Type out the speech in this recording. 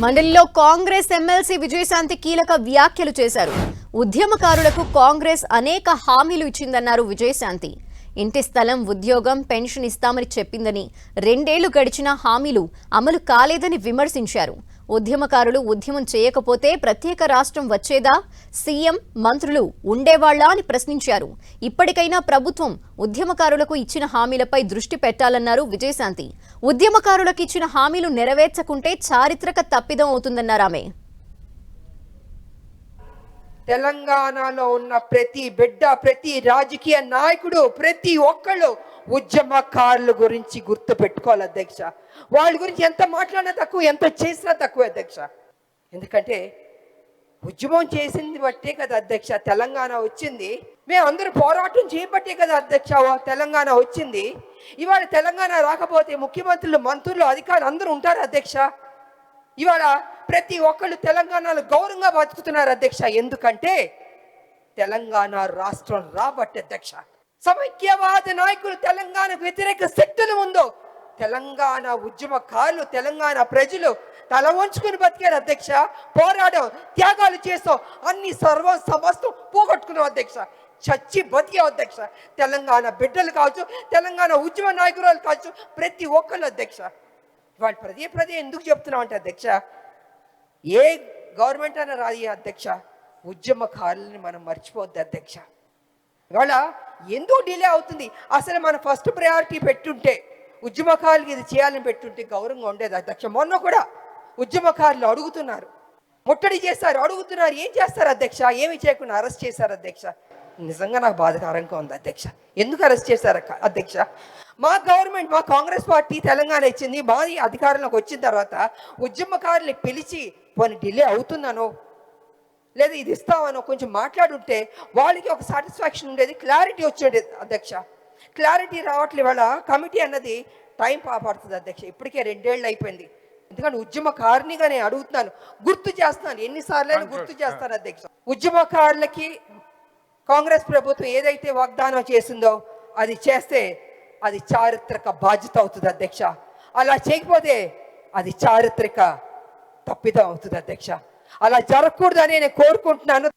మండలిలో కాంగ్రెస్ ఎమ్మెల్సీ విజయశాంతి కీలక వ్యాఖ్యలు చేశారు. ఉద్యమకారులకు కాంగ్రెస్ అనేక హామీలు ఇచ్చిందన్నారు విజయశాంతి. ఇంటి స్థలం, ఉద్యోగం, పెన్షన్ ఇస్తామని చెప్పిందని 2 ఏళ్లు గడిచినా హామీలు అమలు కాలేదని విమర్శించారు. ఉద్యమకారులు ఉద్యమం చేయకపోతే ప్రత్యేక రాష్ట్రం వచ్చేదా, సీఎం మంత్రులు ఉండేవాళ్లా అని ప్రశ్నించారు. ఇప్పటికైనా ప్రభుత్వం ఉద్యమకారులకు ఇచ్చిన హామీలపై దృష్టి పెట్టాలన్నారు విజయశాంతి. ఉద్యమకారులకు ఇచ్చిన హామీలు నెరవేర్చకుంటే చారిత్రక తప్పిదం అవుతుందన్నారు ఆమె. తెలంగాణలో ఉన్న ప్రతి బిడ్డ, ప్రతి రాజకీయ నాయకుడు, ప్రతి ఒక్కళ్ళు ఉద్యమకారుల గురించి గుర్తు పెట్టుకోవాలి అధ్యక్ష. వాళ్ళ గురించి ఎంత మాట్లాడినా తక్కువ, ఎంత చేసినా తక్కువ అధ్యక్ష. ఎందుకంటే ఉద్యమం చేసింది బట్టే కదా అధ్యక్ష తెలంగాణ వచ్చింది. మేము అందరూ పోరాటం చేయబట్టే కదా అధ్యక్ష తెలంగాణ వచ్చింది. ఇవాళ తెలంగాణ రాకపోతే ముఖ్యమంత్రులు, మంత్రులు, అధికారులు అందరూ ఉంటారు అధ్యక్ష. ఇవాళ ప్రతి ఒక్కళ్ళు తెలంగాణలో గౌరవంగా బతుకుతున్నారు అధ్యక్ష. ఎందుకంటే తెలంగాణ రాష్ట్రం రాబట్టి అధ్యక్ష. సమైక్యవాద నాయకులు, తెలంగాణ వ్యతిరేక శక్తులు ఉందో తెలంగాణ ఉద్యమకారులు, తెలంగాణ ప్రజలు తల వంచుకుని బతికారు అధ్యక్ష. పోరాటం, త్యాగాలు చేస్తాం, అన్ని సమస్తం పోగొట్టుకున్నాం అధ్యక్ష. చచ్చి బతికాం అధ్యక్ష. తెలంగాణ బిడ్డలు కావచ్చు, తెలంగాణ ఉద్యమ నాయకురాలు కావచ్చు, ప్రతి ఒక్కళ్ళు అధ్యక్ష. వాళ్ళు పదే ఎందుకు చెప్తున్నాం అంటే అధ్యక్ష, ఏ గవర్నమెంట్ అయినా రాది అధ్యక్ష, ఉద్యమకారులని మనం మర్చిపోవద్దు అధ్యక్ష. ఇవాళ ఎందుకు డిలే అవుతుంది? అసలు మన ఫస్ట్ ప్రయారిటీ పెట్టుంటే, ఉద్యమకారులకి ఇది చేయాలని పెట్టుంటే గౌరవంగా ఉండేది అధ్యక్ష. మొన్న కూడా ఉద్యమకారులు అడుగుతున్నారు, ముట్టడి చేస్తారు, అడుగుతున్నారు. ఏం చేస్తారు అధ్యక్ష? ఏమి చేయకుండా అరెస్ట్ చేశారు అధ్యక్ష. నిజంగా నాకు బాధాకరంగా ఉంది అధ్యక్ష. ఎందుకు అరెస్ట్ చేశారు అధ్యక్ష? మా గవర్నమెంట్, మా కాంగ్రెస్ పార్టీ తెలంగాణ ఇచ్చింది. మాది అధికారంలోకి వచ్చిన తర్వాత ఉద్యమకారుల్ని పిలిచి పోనీ డిలే అవుతుందనో లేదా ఇది ఇస్తామనో కొంచెం మాట్లాడుంటే వాళ్ళకి ఒక సాటిస్ఫాక్షన్ ఉండేది, క్లారిటీ వచ్చేది అధ్యక్ష. క్లారిటీ రావట్లే. వాళ్ళ కమిటీ అన్నది టైం పడుతుంది అధ్యక్ష. ఇప్పటికే 2 ఏళ్ళు అయిపోయింది. ఎందుకంటే ఉద్యమకారునిగా నేను అడుగుతున్నాను, గుర్తు చేస్తున్నాను, ఎన్నిసార్లు గుర్తు చేస్తాను అధ్యక్ష. ఉద్యమకారులకి కాంగ్రెస్ ప్రభుత్వం ఏదైతే వాగ్దానం చేసిందో అది చేస్తే అది చారిత్రక బాధ్యత అవుతుంది అధ్యక్ష. అలా చేయకపోతే అది చారిత్రక తప్పిదం అవుతుంది అధ్యక్ష. అలా జరగకూడదని నేను కోరుకుంటున్నాను.